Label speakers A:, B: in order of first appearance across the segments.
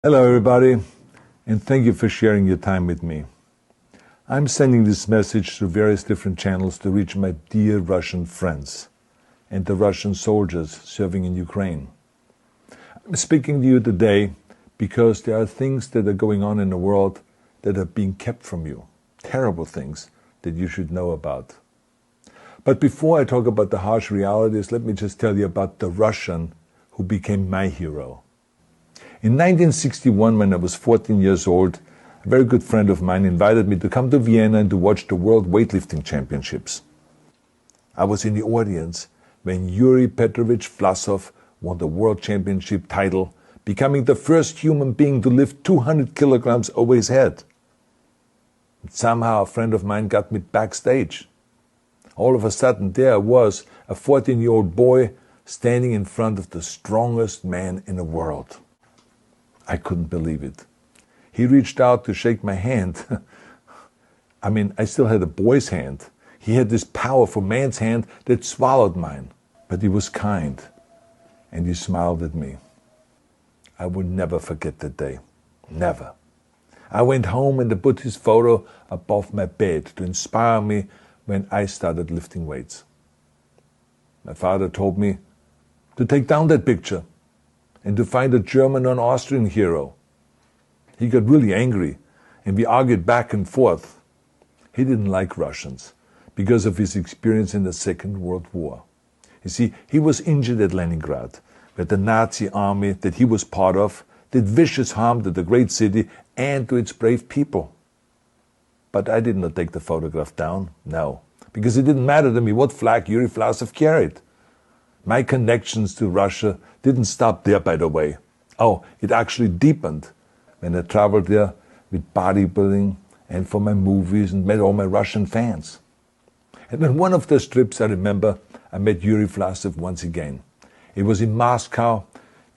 A: Hello everybody, and thank you for sharing your time with me. I'm sending this message through various different channels to reach my dear Russian friends and the Russian soldiers serving in Ukraine. I'm speaking to you today because there are things that are going on in the world that are being kept from you, terrible things that you should know about. But before I talk about the harsh realities, let me just tell you about the Russian who became my hero. In 1961, when I was 14 years old, a very good friend of mine invited me to come to Vienna and to watch the World Weightlifting Championships. I was in the audience when Yuri Petrovich Vlasov won the World Championship title, becoming the first human being to lift 200 kilograms over his head. And somehow a friend of mine got me backstage. All of a sudden there I was, a 14-year-old boy, standing in front of the strongest man in the world. I couldn't believe it. He reached out to shake my hand. I still had a boy's hand. He had this powerful man's hand that swallowed mine. But he was kind, and he smiled at me. I will never forget that day. Never. I went home and I put his photo above my bed to inspire me when I started lifting weights. My father told me to take down that picture and to find a German or an Austrian hero. He got really angry, and we argued back and forth. He didn't like Russians because of his experience in the Second World War. You see, he was injured at Leningrad, where the Nazi army that he was part of did vicious harm to the great city and to its brave people. But I did not take the photograph down, no, because it didn't matter to me what flag Yuri Vlasov carried. My connections to Russia didn't stop there, by the way. Oh, it actually deepened when I traveled there with bodybuilding and for my movies and met all my Russian fans. And on one of those trips, I remember, I met Yuri Vlasov once again. It was in Moscow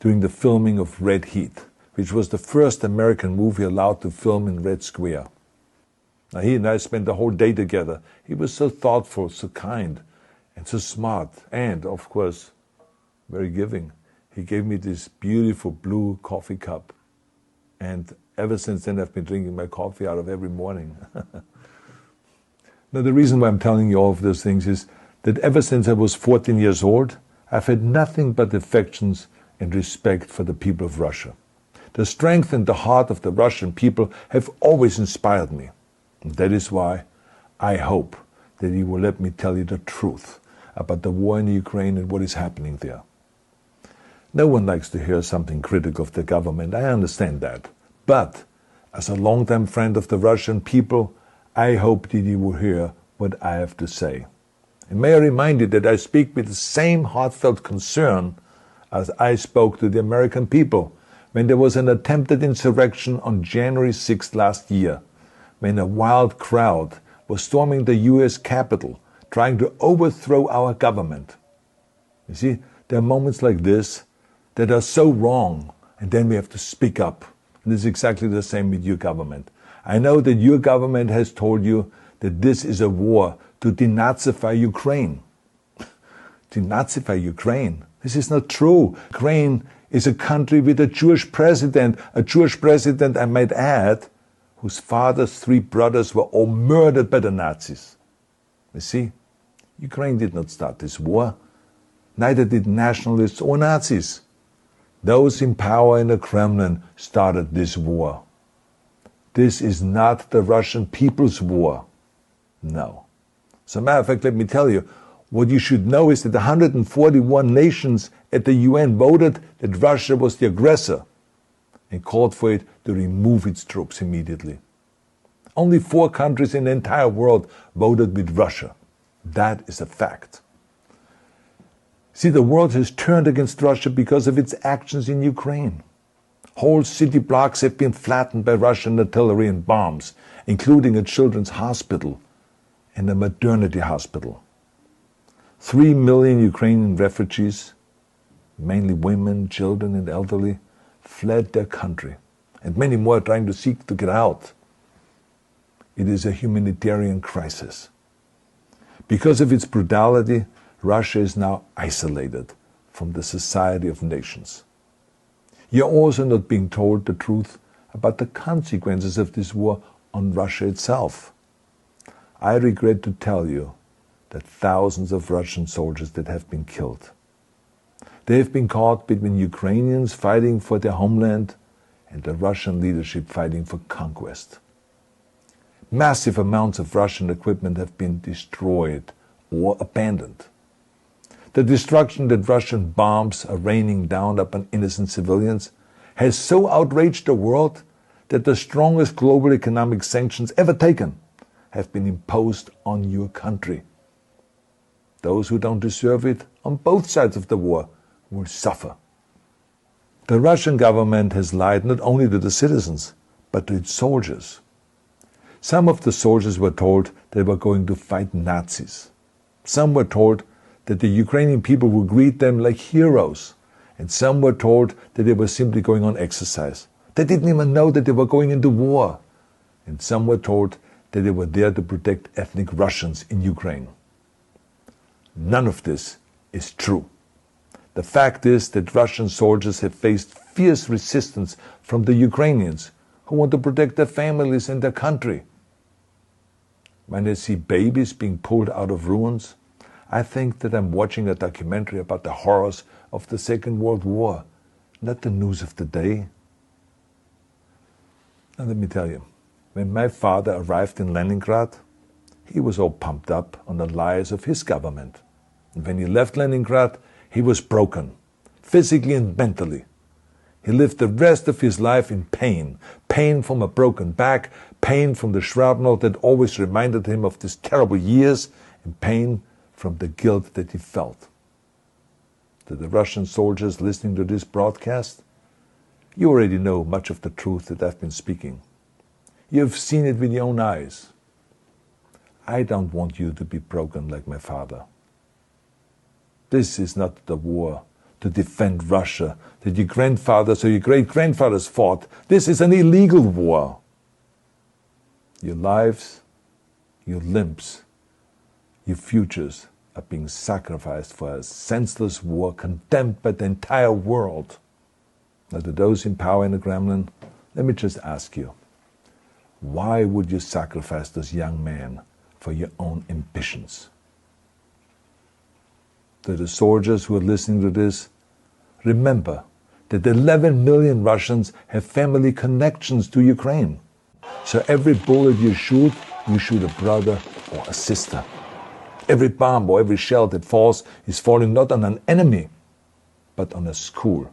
A: during the filming of Red Heat, which was the first American movie allowed to film in Red Square. Now, he and I spent the whole day together. He was so thoughtful, so kind, and so smart, and, of course, very giving. He gave me this beautiful blue coffee cup. And ever since then, I've been drinking my coffee out of every morning. Now, the reason why I'm telling you all of those things is that ever since I was 14 years old, I've had nothing but affections and respect for the people of Russia. The strength and the heart of the Russian people have always inspired me. And that is why I hope that you will let me tell you the truth about the war in Ukraine and what is happening there. No one likes to hear something critical of the government, I understand that. But as a longtime friend of the Russian people, I hope that you will hear what I have to say. And may I remind you that I speak with the same heartfelt concern as I spoke to the American people when there was an attempted insurrection on January 6th last year, when a wild crowd was storming the US Capitol, trying to overthrow our government. You see, there are moments like this that are so wrong, and then we have to speak up. And it's exactly the same with your government. I know that your government has told you that this is a war to denazify Ukraine. Denazify Ukraine? This is not true. Ukraine is a country with a Jewish president, I might add, whose father's 3 brothers were all murdered by the Nazis. You see, Ukraine did not start this war. Neither did nationalists or Nazis. Those in power in the Kremlin started this war. This is not the Russian people's war. No. As a matter of fact, let me tell you, what you should know is that 141 nations at the UN voted that Russia was the aggressor and called for it to remove its troops immediately. Only 4 countries in the entire world voted with Russia. That is a fact. See, the world has turned against Russia because of its actions in Ukraine. Whole city blocks have been flattened by Russian artillery and bombs, including a children's hospital and a maternity hospital. 3 million Ukrainian refugees, mainly women, children and elderly, fled their country, and many more are trying to seek to get out. It is a humanitarian crisis. Because of its brutality, Russia is now isolated from the society of nations. You're also not being told the truth about the consequences of this war on Russia itself. I regret to tell you that thousands of Russian soldiers that have been killed. They have been caught between Ukrainians fighting for their homeland and the Russian leadership fighting for conquest. Massive amounts of Russian equipment have been destroyed or abandoned. The destruction that Russian bombs are raining down upon innocent civilians has so outraged the world that the strongest global economic sanctions ever taken have been imposed on your country. Those who don't deserve it on both sides of the war will suffer. The Russian government has lied not only to the citizens, but to its soldiers. Some of the soldiers were told they were going to fight Nazis. Some were told that the Ukrainian people would greet them like heroes, and some were told that they were simply going on exercise. They didn't even know that they were going into war. And some were told that they were there to protect ethnic Russians in Ukraine. None of this is true. The fact is that Russian soldiers have faced fierce resistance from the Ukrainians who want to protect their families and their country. When I see babies being pulled out of ruins, I think that I'm watching a documentary about the horrors of the Second World War, not the news of the day. Now let me tell you, when my father arrived in Leningrad, he was all pumped up on the lies of his government. And when he left Leningrad, he was broken, physically and mentally. He lived the rest of his life in pain. Pain from a broken back, pain from the shrapnel that always reminded him of these terrible years, and pain from the guilt that he felt. To the Russian soldiers listening to this broadcast, you already know much of the truth that I've been speaking. You've seen it with your own eyes. I don't want you to be broken like my father. This is not the war to defend Russia that your grandfathers or your great-grandfathers fought. This is an illegal war. Your lives, your limbs, your futures are being sacrificed for a senseless war condemned by the entire world. Now, to those in power in the Kremlin, let me just ask you, why would you sacrifice those young men for your own ambitions? To the soldiers who are listening to this, remember that 11 million Russians have family connections to Ukraine. So every bullet you shoot a brother or a sister. Every bomb or every shell that falls is falling not on an enemy, but on a school,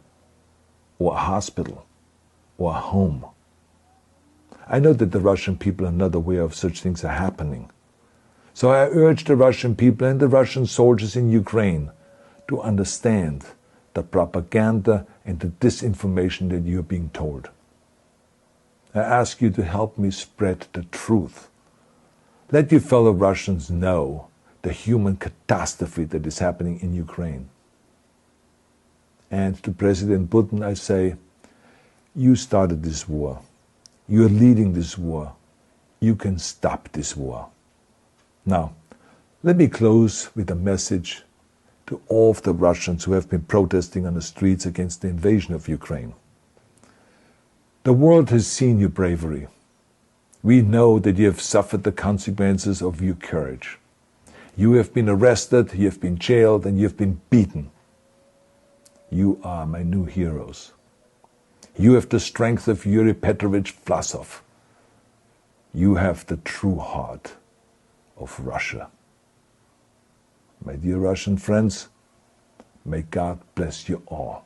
A: or a hospital, or a home. I know that the Russian people are not aware of such things are happening. So I urge the Russian people and the Russian soldiers in Ukraine to understand the propaganda and the disinformation that you are being told. I ask you to help me spread the truth. Let your fellow Russians know the human catastrophe that is happening in Ukraine. And to President Putin I say, you started this war. You are leading this war. You can stop this war. Now, let me close with a message to all of the Russians who have been protesting on the streets against the invasion of Ukraine. The world has seen your bravery. We know that you have suffered the consequences of your courage. You have been arrested, you have been jailed, and you have been beaten. You are my new heroes. You have the strength of Yuri Petrovich Vlasov. You have the true heart of Russia. My dear Russian friends, may God bless you all.